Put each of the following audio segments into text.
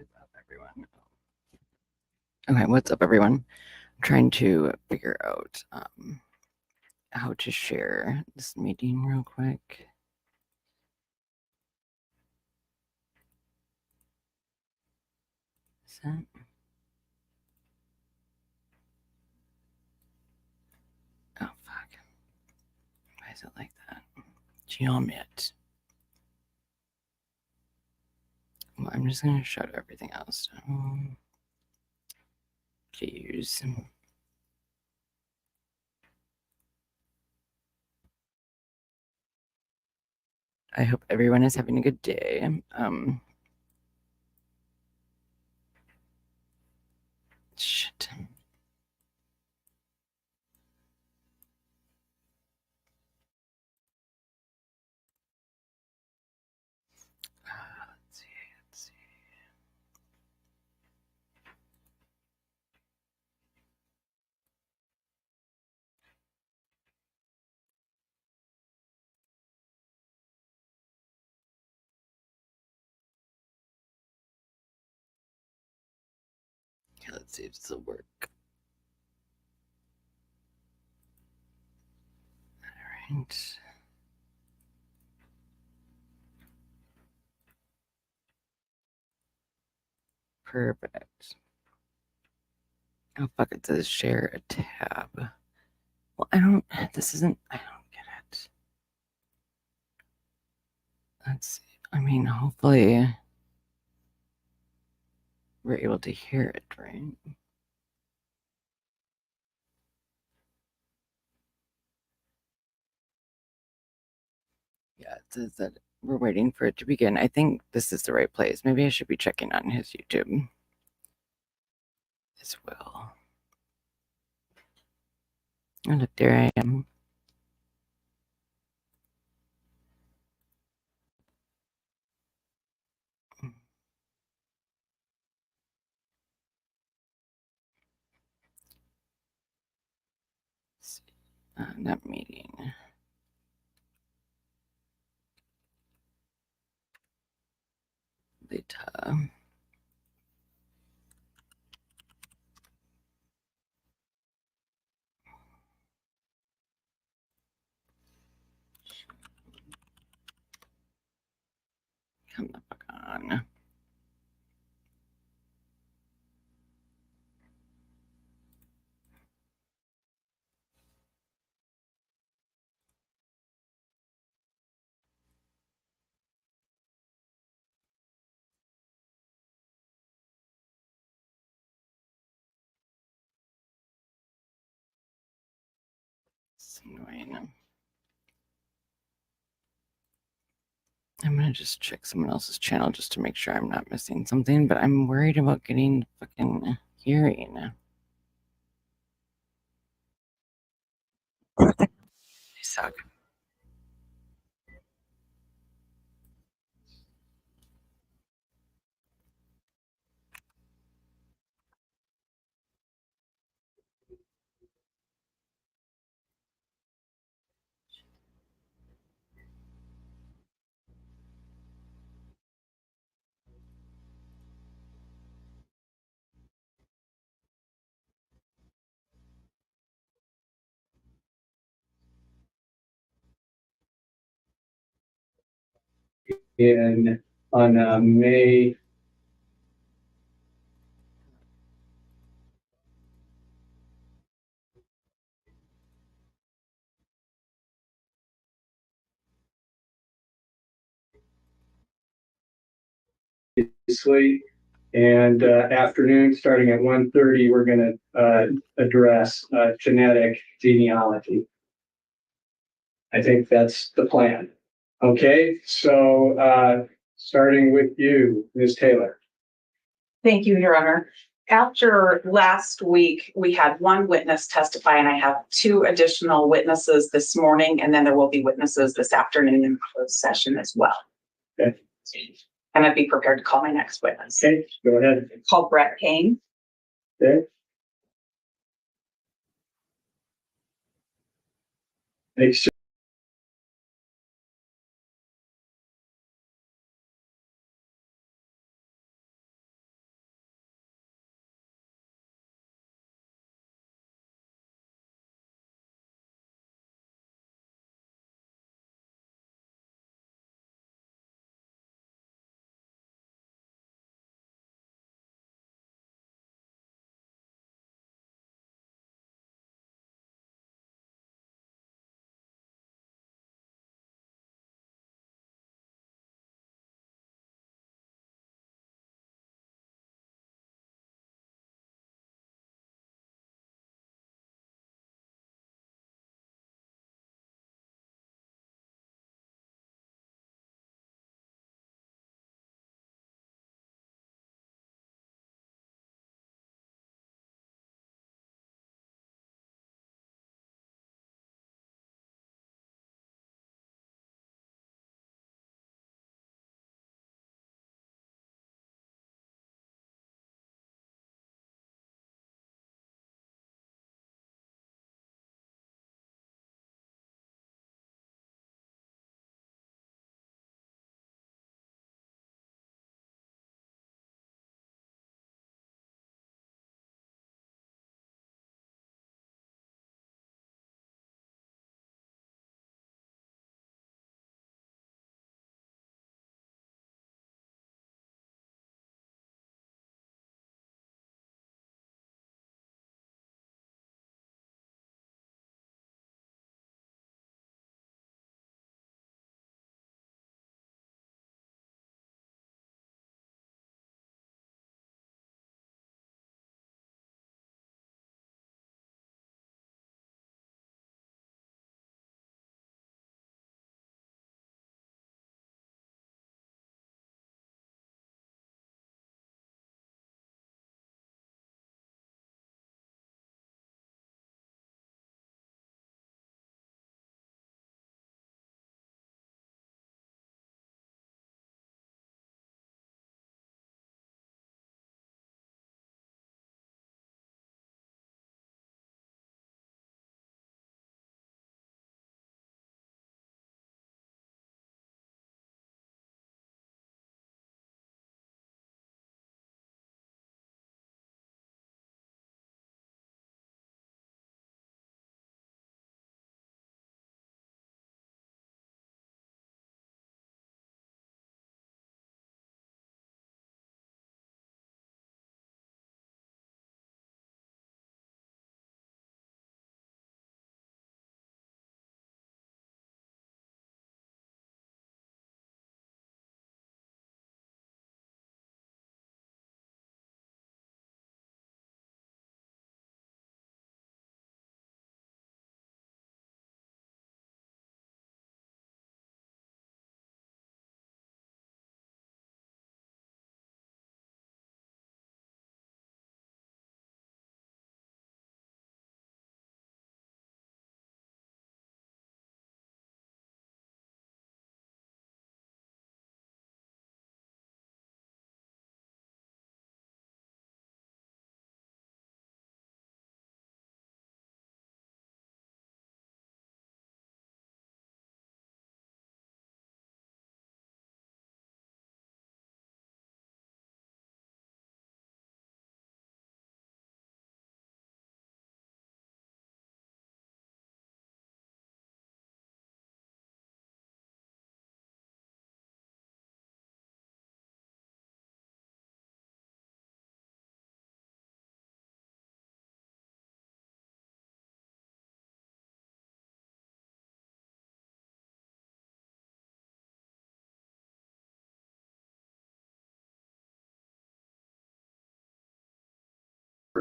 is up, everyone? Okay, what's up, everyone? I'm trying to figure out how to share this meeting real quick. Is that... Oh, fuck. Why is it like that? Geomit. Well, I'm just going to shut everything else down. Jeez. I hope everyone is having a good day. Shit. Let's see. Okay, let's see if this will work. All right. Perfect. Oh, fuck, it says share a tab. Well, I don't get it. Let's see. I mean, hopefully we're able to hear it, right? Yeah, it says that we're waiting for it to begin. I think this is the right place. Maybe I should be checking on his YouTube as well. Oh, look, there I am. Not meeting. Later. Come the fuck on. It's annoying. I'm gonna just check someone else's channel just to make sure I'm not missing something, but I'm worried about getting fucking hearing. They suck. On May slate and afternoon starting at 1:30 we're going to address genetic genealogy. I think that's the plan. Okay, so starting with you, Ms. Taylor. Thank you, Your Honor. After last week, we had one witness testify, and I have two additional witnesses this morning, and then there will be witnesses this afternoon in closed session as well. Okay. And I'd be prepared to call my next witness. Okay, go ahead. Call Brett Kane. Okay. Make sure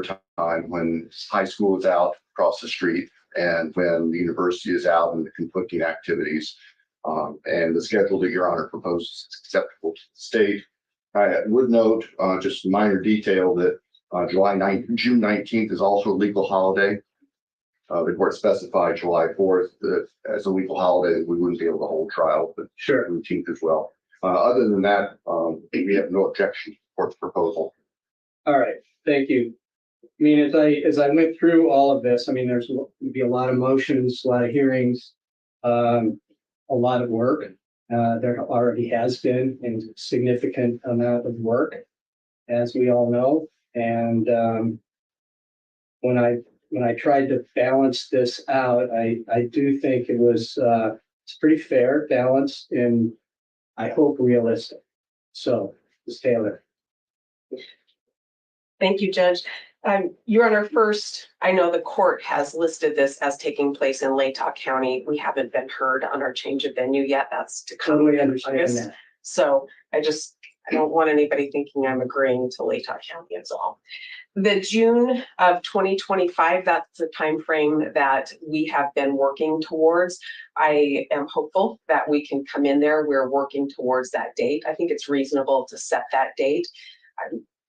for time when high school is out across the street and when the university is out and the conflicting activities. And the schedule that Your Honor proposes is acceptable to the state. I would note just a minor detail that June 19th is also a legal holiday. The court specified July 4th as a legal holiday. We wouldn't be able to hold trial, but Sure. 19th as well. Other than that, we have no objection to the court's proposal. All right, thank you. I mean, as I went through all of this, I mean, there's going to be a lot of motions, a lot of hearings, a lot of work. There already has been a significant amount of work, as we all know. And when I tried to balance this out, I do think it's pretty fair, balanced, and I hope realistic. So, Ms. Taylor. Thank you, Judge. Your Honor, first, I know the court has listed this as taking place in Latah County. We haven't been heard on our change of venue yet. That's to come. Totally understand that. So I don't want anybody thinking I'm agreeing to Latah County as all. The June of 2025, that's the time frame that we have been working towards. I am hopeful that we can come in there. We're working towards that date. I think it's reasonable to set that date.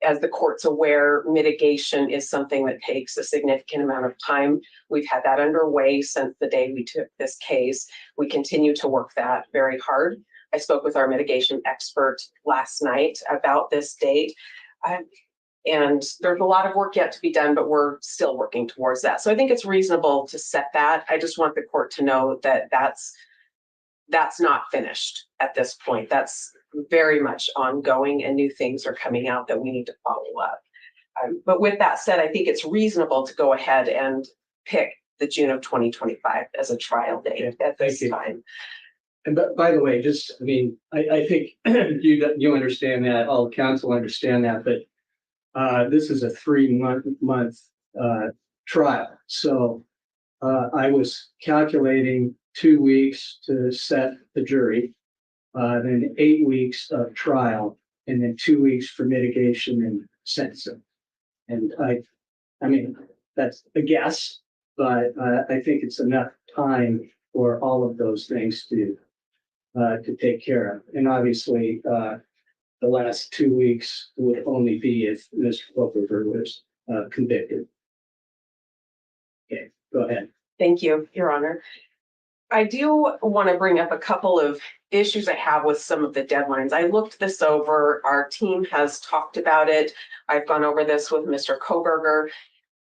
As the court's aware, mitigation is something that takes a significant amount of time. We've had that underway since the day we took this case. We continue to work that very hard. I spoke with our mitigation expert last night about this date. And there's a lot of work yet to be done, but we're still working towards that. So I think it's reasonable to set that. I just want the court to know that that's not finished at this point. That's very much ongoing, and new things are coming out that we need to follow up. But with that said, I think it's reasonable to go ahead and pick the June of 2025 as a trial date at this time. And by the way, I think you understand that, all counsel understand that, but this is a 3-month trial. So I was calculating 2 weeks to set the jury, then 8 weeks of trial, and then 2 weeks for mitigation and sentencing. And I mean, that's a guess, but I think it's enough time for all of those things to take care of. And obviously, the last 2 weeks would only be if Mr. Kohburger was convicted. Okay, go ahead. Thank you, Your Honor. I do want to bring up a couple of issues I have with some of the deadlines. I looked this over. Our team has talked about it. I've gone over this with Mr. Kohburger.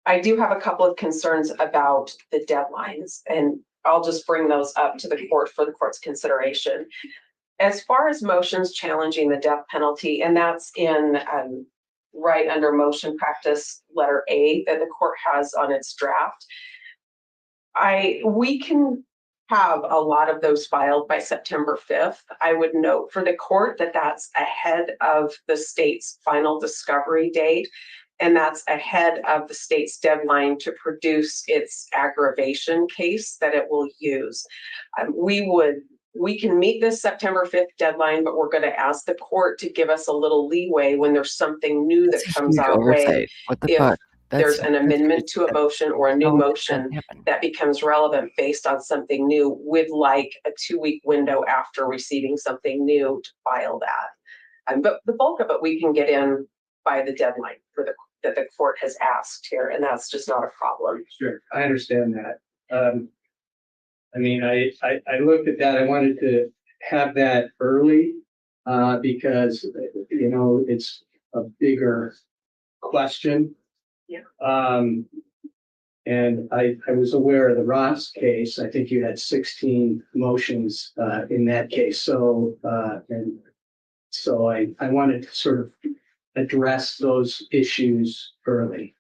I do have a couple of concerns about the deadlines, and I'll just bring those up to the court for the court's consideration. As far as motions challenging the death penalty, and that's in right under motion practice letter A that the court has on its draft, we can have a lot of those filed by September 5th. I would note for the court that that's ahead of the state's final discovery date, and that's ahead of the state's deadline to produce its aggravation case that it will use. We can meet this September 5th deadline, but we're going to ask the court to give us a little leeway when there's something new that comes our way. What the If fuck? there's an amendment to a motion or a new motion happen. that becomes relevant based on something new, we'd like a 2-week window after receiving something new to file that. But the bulk of it we can get in by the deadline that the court has asked here, and that's just not a problem. Sure, I understand that. I mean, I looked at that. I wanted to have that early because, you know, it's a bigger question. Yeah. And I was aware of the Ross case. I think you had 16 motions in that case. So I wanted to sort of address those issues early.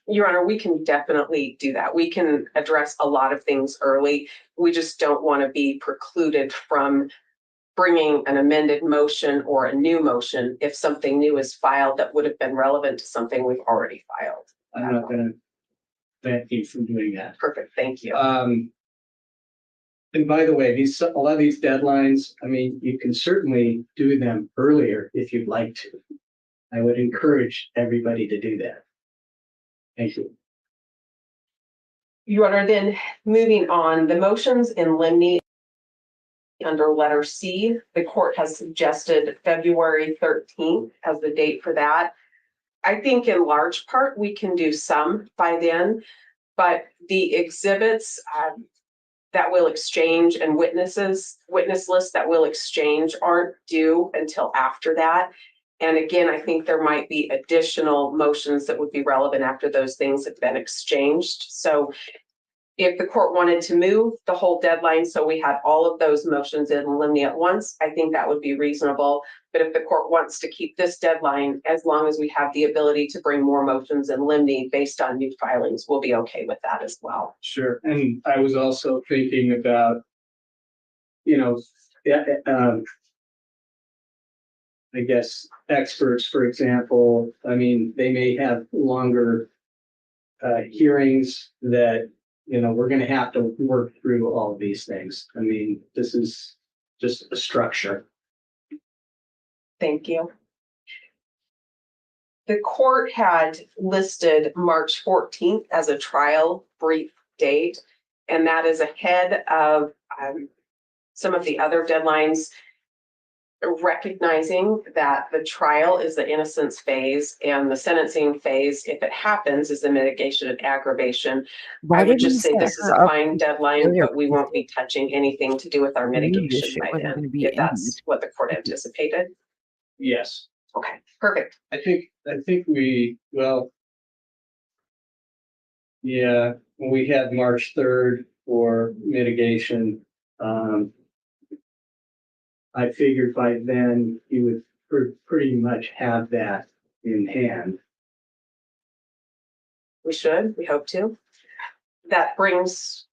Your Honor, we can definitely do that. We can address a lot of things early. We just don't want to be precluded from bringing an amended motion or a new motion if something new is filed that would have been relevant to something we've already filed. I'm not going to prevent you from doing that. Perfect, thank you. And by the way, a lot of these deadlines, I mean, you can certainly do them earlier if you'd like to. I would encourage everybody to do that. Thank you. Your Honor, then moving on, the motions in limine under letter C, the court has suggested February 13th as the date for that. I think in large part, we can do some by then, but the exhibits that we'll exchange and witness lists that we'll exchange aren't due until after that. And again, I think there might be additional motions that would be relevant after those things have been exchanged. So if the court wanted to move the whole deadline, so we had all of those motions in limine at once, I think that would be reasonable. But if the court wants to keep this deadline, as long as we have the ability to bring more motions in limine based on new filings, we'll be okay with that as well. Sure. And I was also thinking about, you know, I guess experts, for example, I mean, they may have longer hearings that, you know, we're going to have to work through all of these things. I mean, this is just a structure. Thank you. The court had listed March 14th as a trial brief date, and that is ahead of some of the other deadlines, recognizing that the trial is the innocence phase and the sentencing phase, if it happens, is the mitigation and aggravation. Why I would didn't you just say set this is her a up fine deadline, earlier? but we won't be touching anything to do with our We knew this mitigation shit by wasn't then, gonna be if in that's it. what the court anticipated. Yes. Okay, perfect. I think we, well, yeah, when we had March 3rd for mitigation, I figured by then you would pretty much have that in hand. We hope to. That brings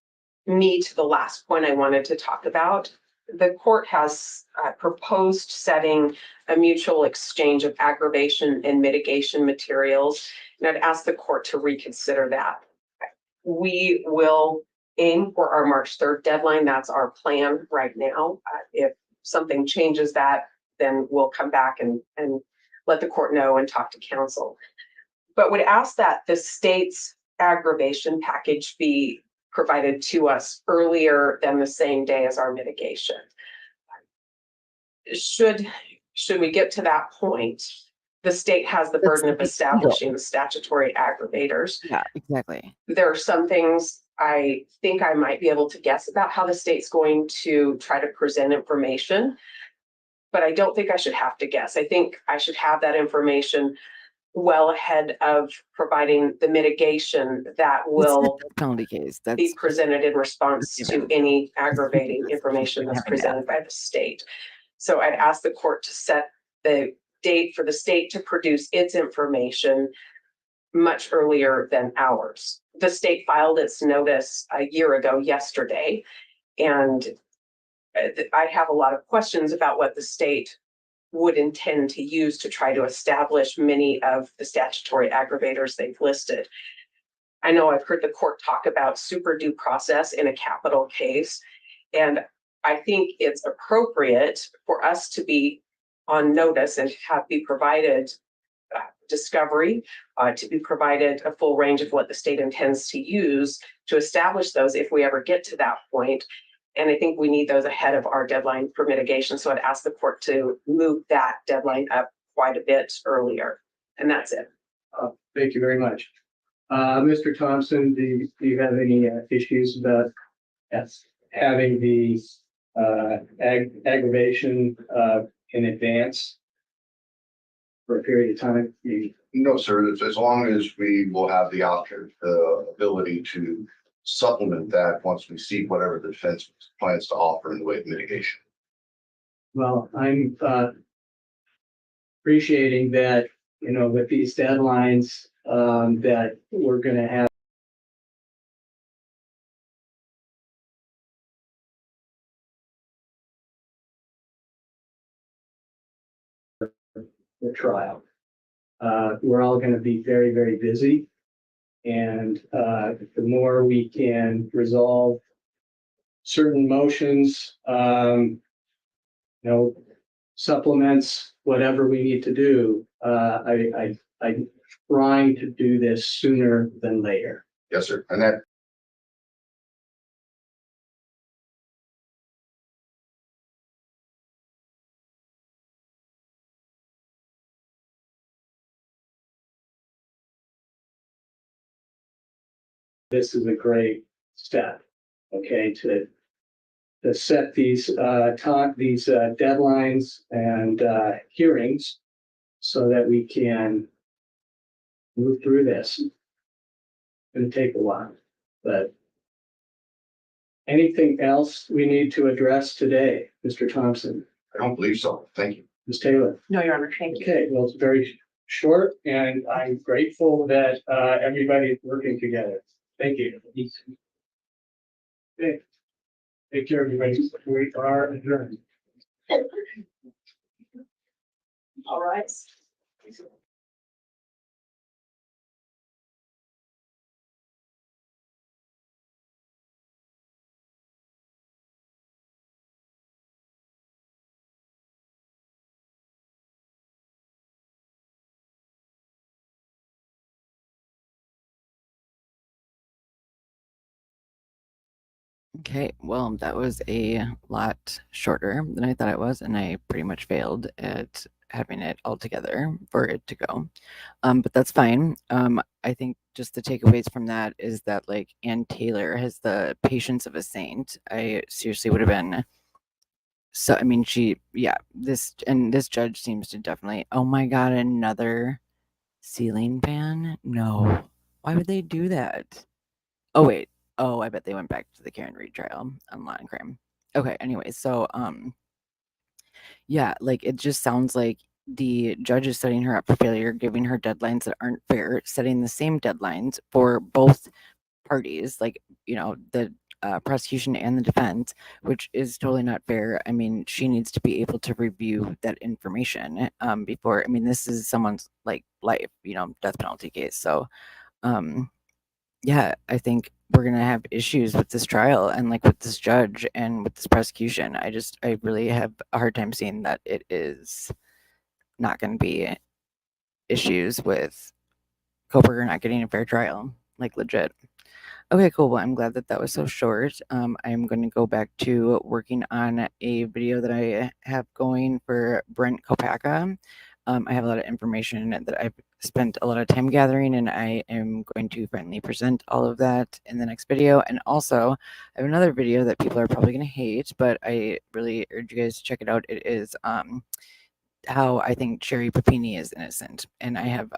me to the last point I wanted to talk about. The court has proposed setting a mutual exchange of aggravation and mitigation materials, and I'd ask the court to reconsider that. We will aim for our March 3rd deadline. That's our plan right now. If something changes that, then we'll come back and let the court know and talk to counsel. But would ask that the state's aggravation package be provided to us earlier than the same day as our mitigation. Should we get to that point, the state has the burden of establishing the statutory aggravators. Yeah, exactly. There are some things I think I might be able to guess about how the state's going to try to present information, but I don't think I should have to guess. I think I should have that information well ahead of providing the mitigation that will Penalty case. be presented in response that's to given. any aggravating information that's presented by the state. So I'd ask the court to set the date for the state to produce its information much earlier than ours. The state filed its notice a year ago yesterday, and I have a lot of questions about what the state would intend to use to try to establish many of the statutory aggravators they've listed. I know I've heard the court talk about super due process in a capital case, and I think it's appropriate for us to be on notice and be provided discovery, to be provided a full range of what the state intends to use to establish those if we ever get to that point. And I think we need those ahead of our deadline for mitigation. So I'd ask the court to move that deadline up quite a bit earlier. And that's it. Thank you very much. Mr. Thompson, do you have any issues about having the aggravation in advance for a period of time? No, sir. As long as we will have the option, the ability to supplement that once we see whatever the defense plans to offer in the way of mitigation. Well, I'm appreciating that, you know, with these deadlines, that we're going to have the trial. We're all going to be very, very busy. And the more we can resolve certain motions, you know, supplements, whatever we need to do, I trying to do this sooner than later. Yes, sir. And that, This is a great step, okay, to set these deadlines and hearings so that we can move through this. It'll take a while, but anything else we need to address today, Mr. Thompson, I don't believe so. Thank you. Ms. Taylor? No, Your Honor, thank you. Okay, well, it's very short and I'm grateful that everybody's working together. Thank you. Okay. Take care, everybody. We are adjourned. All right. Okay, well, that was a lot shorter than I thought it was, and I pretty much failed at having it all together for it to go. But that's fine. I think just the takeaways from that is that like Ann Taylor has the patience of a saint. I seriously would have been so, I mean, this judge seems to definitely, oh my God, another ceiling fan? No. Why would they do that? Oh, wait. Oh, I bet they went back to the Karen Reed trial on law and crime. Okay, anyway, so, yeah, like it just sounds like the judge is setting her up for failure, giving her deadlines that aren't fair, setting the same deadlines for both parties, like, the prosecution and the defense, which is totally not fair. I mean, she needs to be able to review that information before. I mean, this is someone's like life, death penalty case. So, yeah, I think we're gonna have issues with this trial and like with this judge and with this prosecution. I really have a hard time seeing that it is not going to be issues with Kohburger not getting a fair trial, like legit. Okay, cool. Well, I'm glad that that was so short. I'm going to go back to working on a video that I have going for Brent Kopaka. I have a lot of information that I've spent a lot of time gathering, and I am going to finally present all of that in the next video. And also, I have another video that people are probably going to hate, but I really urge you guys to check it out. It is how I think Sherry Papini is innocent, and I have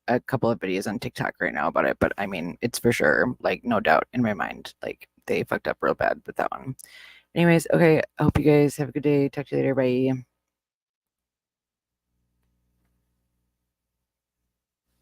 a couple of videos on TikTok right now about it, but I mean, it's for sure, like, no doubt in my mind, like, they fucked up real bad with that one. Anyways, okay, I hope you guys have a good day. Talk to you later. Bye.